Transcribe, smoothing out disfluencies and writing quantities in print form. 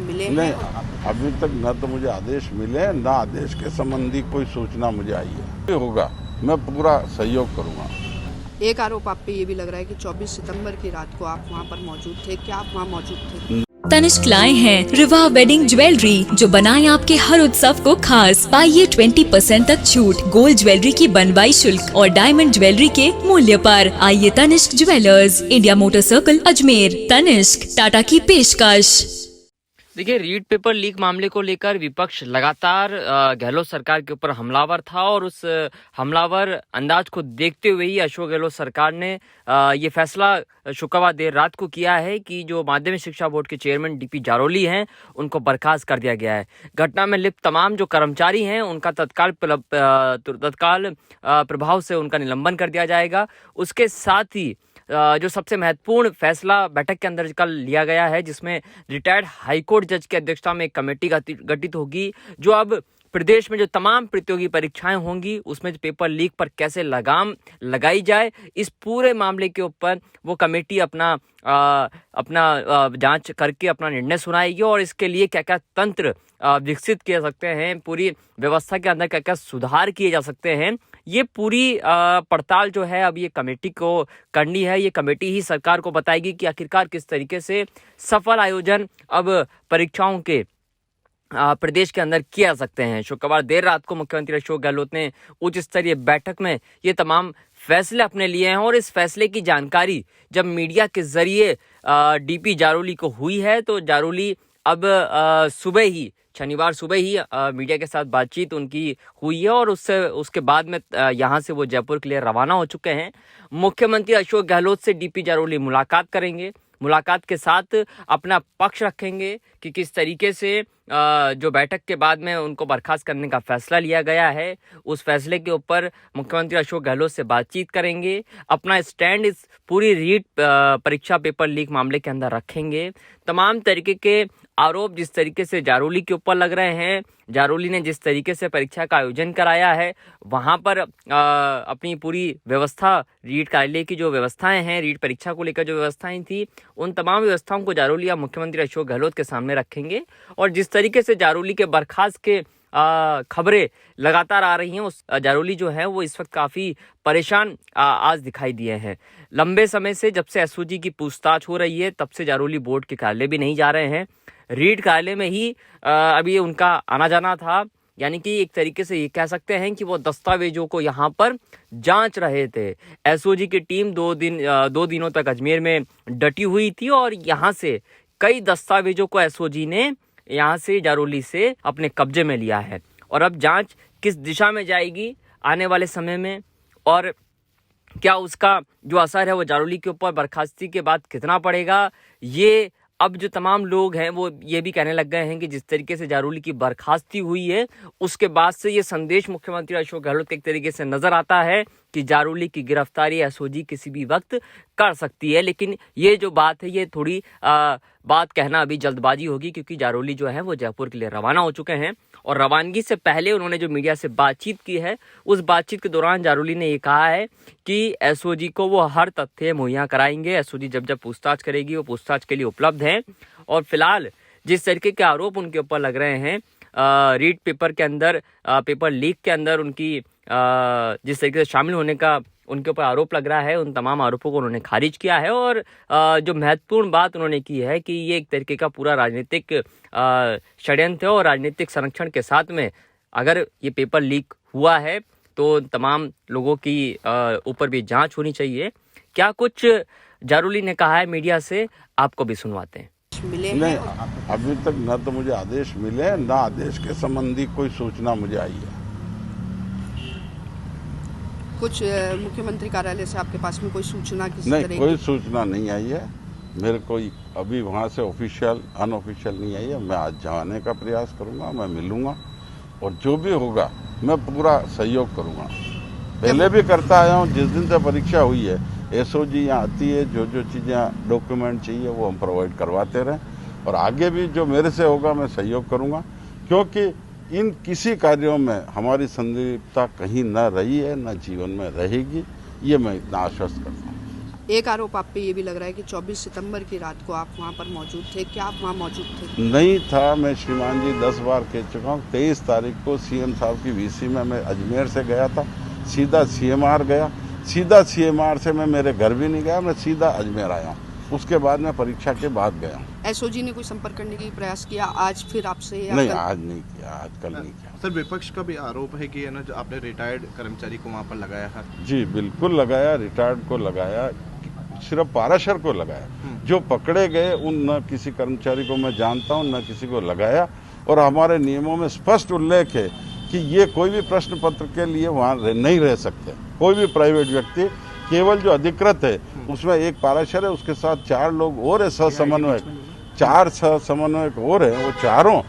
मिले नहीं, हैं? अभी तक न तो मुझे आदेश मिले, न आदेश के संबंधी कोई सूचना मुझे आई है। ये होगा, मैं पूरा सहयोग करूंगा। एक आरोप आप पे ये भी लग रहा है कि 24 सितंबर की रात को आप वहां पर मौजूद थे। क्या आप वहां मौजूद थे? तनिष्क लाए हैं रिवा वेडिंग ज्वेलरी, जो बनाए आपके हर उत्सव को खास। पाइए 20% तक छूट गोल्ड ज्वेलरी की बनवाई शुल्क और डायमंड ज्वेलरी के मूल्य पर। आइए Tanishq jewellers, India motor circle, Ajmer. Tanishq, Tata की पेशकश। देखिए, रीट पेपर लीक मामले को लेकर विपक्ष लगातार गहलोत सरकार के ऊपर हमलावर था और उस हमलावर अंदाज को देखते हुए ही अशोक गहलोत सरकार ने ये फैसला शुक्रवार देर रात को किया है कि जो माध्यमिक शिक्षा बोर्ड के चेयरमैन डीपी जारोली हैं, उनको बर्खास्त कर दिया गया है। घटना में लिप्त तमाम जो कर्मचारी हैं, उनका तत्काल प्रभाव से उनका निलंबन कर दिया जाएगा। उसके साथ ही जो सबसे महत्वपूर्ण फैसला बैठक के अंदर कल लिया गया है, जिसमें रिटायर्ड हाईकोर्ट जज की अध्यक्षता में एक कमेटी गठित होगी, जो अब प्रदेश में जो तमाम प्रतियोगी परीक्षाएं होंगी उसमें पेपर लीक पर कैसे लगाम लगाई जाए, इस पूरे मामले के ऊपर वो कमेटी अपना जांच करके अपना निर्णय सुनाएगी और इसके लिए क्या क्या तंत्र विकसित किए सकते हैं, पूरी व्यवस्था के अंदर क्या क्या सुधार किए जा सकते हैं, ये पूरी पड़ताल जो है अब ये कमेटी को करनी है। ये कमेटी ही सरकार को बताएगी कि आखिरकार किस तरीके से सफल आयोजन अब परीक्षाओं के प्रदेश के अंदर किया जा सकते हैं। शुक्रवार देर रात को मुख्यमंत्री अशोक गहलोत ने उच्च स्तरीय बैठक में ये तमाम फैसले अपने लिए हैं और इस फैसले की जानकारी जब मीडिया के जरिए डीपी जारोली को हुई है, तो जारोली अब शनिवार सुबह ही मीडिया के साथ बातचीत उनकी हुई है और उसके बाद में यहाँ से वो जयपुर के लिए रवाना हो चुके हैं। मुख्यमंत्री अशोक गहलोत से डीपी जारोली मुलाकात करेंगे। मुलाकात के साथ अपना पक्ष रखेंगे कि किस तरीके से जो बैठक के बाद में उनको बर्खास्त करने का फैसला लिया गया है, उस फैसले के ऊपर मुख्यमंत्री अशोक गहलोत से बातचीत करेंगे। अपना स्टैंड इस पूरी रीट परीक्षा पेपर लीक मामले के अंदर रखेंगे। तमाम तरीके के आरोप जिस तरीके से जारोली के ऊपर लग रहे हैं, जारोली ने जिस तरीके से परीक्षा का आयोजन कराया है, वहां पर अपनी पूरी व्यवस्था, रीट कार्यालय की जो व्यवस्थाएं हैं, रीट परीक्षा को लेकर जो व्यवस्थाएं थी, उन तमाम व्यवस्थाओं को जारोली या मुख्यमंत्री अशोक गहलोत के सामने रखेंगे। और जिस तरीके से जारोली के बर्खास्त के खबरें लगातार आ रही हैं, उस जारोली जो है वो इस वक्त काफ़ी परेशान आज दिखाई दिए हैं। लंबे समय से, जब से एसओजी की पूछताछ हो रही है, तब से जारोली बोर्ड के कार्यालय भी नहीं जा रहे हैं। रीट कार्यालय में ही अभी उनका आना जाना था, यानी कि एक तरीके से ये कह सकते हैं कि वो दस्तावेजों को यहाँ पर जांच रहे थे। एसओजी की टीम दो दिनों तक अजमेर में डटी हुई थी और यहाँ से कई दस्तावेजों को एसओजी ने यहाँ से जारोली से अपने कब्जे में लिया है। और अब जांच किस दिशा में जाएगी आने वाले समय में, और क्या उसका जो असर है वो जारोली के ऊपर बर्खास्ती के बाद कितना पड़ेगा, ये अब जो तमाम लोग हैं वो ये भी कहने लग गए हैं कि जिस तरीके से जारोली की बर्खास्ती हुई है, उसके बाद से ये संदेश मुख्यमंत्री अशोक गहलोत के एक तरीके से नजर आता है कि जारोली की गिरफ्तारी एसओजी किसी भी वक्त कर सकती है। लेकिन ये जो बात है, ये थोड़ी बात कहना अभी जल्दबाजी होगी, क्योंकि जारोली जो है वो जयपुर के लिए रवाना हो चुके हैं और रवानगी से पहले उन्होंने जो मीडिया से बातचीत की है, उस बातचीत के दौरान जारोली ने ये कहा है कि एसओजी को वो हर तथ्य मुहैया कराएंगे। एसओजी जब पूछताछ करेगी, वो पूछताछ के लिए उपलब्ध है। और फिलहाल जिस तरीके के आरोप उनके ऊपर लग रहे हैं, रीट पेपर के अंदर, पेपर लीक के अंदर उनकी जिस तरीके से शामिल होने का उनके ऊपर आरोप लग रहा है, उन तमाम आरोपों को उन्होंने खारिज किया है। और जो महत्वपूर्ण बात उन्होंने की है कि ये एक तरीके का पूरा राजनीतिक षड्यंत्र है और राजनीतिक संरक्षण के साथ में अगर ये पेपर लीक हुआ है तो तमाम लोगों की ऊपर भी जांच होनी चाहिए। क्या कुछ जारोली ने कहा है मीडिया से, आपको भी सुनवाते हैं। मिले नहीं, हैं? अभी तक न तो मुझे आदेश मिले, न आदेश के संबंधी कोई सूचना मुझे आई है। कुछ मुख्यमंत्री कार्यालय से आपके पास में कोई सूचना किसी नहीं, तरह कोई सूचना नहीं आई है मेरे को। अभी वहाँ से ऑफिशियल अनऑफिशियल नहीं आई है। मैं आज जाने का प्रयास करूँगा, मैं मिलूँगा और जो भी होगा मैं पूरा सहयोग करूँगा। पहले भी करता आया हूँ। जिस दिन से परीक्षा हुई है, एसओजी यहाँ आती है, जो जो चीज़ें डॉक्यूमेंट चाहिए वो हम प्रोवाइड करवाते रहें और आगे भी जो मेरे से होगा मैं सहयोग करूँगा, क्योंकि इन किसी कार्यों में हमारी संलिप्तता कहीं न रही है, न जीवन में रहेगी, ये मैं इतना आश्वस्त करता हूँ। एक आरोप आप पे ये भी लग रहा है कि 24 सितंबर की रात को आप वहाँ पर मौजूद थे। क्या आप वहाँ मौजूद थे? नहीं था। मैं श्रीमान जी 10 बार कह चुका हूँ। 23 तारीख को सीएम साहब की वीसी में मैं अजमेर से गया था, सीधा सीएमआर गया, सीधा सीएमआर से मैं मेरे घर भी नहीं गया, मैं सीधा अजमेर आया हूँ। उसके बाद मैं परीक्षा के बाद गया हूँ। एसओजी ने कोई संपर्क करने की प्रयास किया आज फिर आपसे या नहीं, कल? आज नहीं किया, आज कल नहीं किया। सर, विपक्ष का भी आरोप है कि है ना, जो आपने रिटायर्ड कर्मचारी को वहाँ पर लगाया है। जी बिल्कुल लगाया, रिटायर्ड को लगाया, सिर्फ पाराशर को लगाया। जो पकड़े गए उन न किसी कर्मचारी को मैं जानता हूँ, न किसी को लगाया। और हमारे नियमों में स्पष्ट उल्लेख है कि ये कोई भी प्रश्न पत्र के लिए वहाँ नहीं रह सकते। कोई भी प्राइवेट व्यक्ति, केवल जो अधिकृत है उसमें एक पाराशर है, उसके साथ 4 लोग और है सहसमन्वयक, 4 सहसमन्वयक और है। वो चारों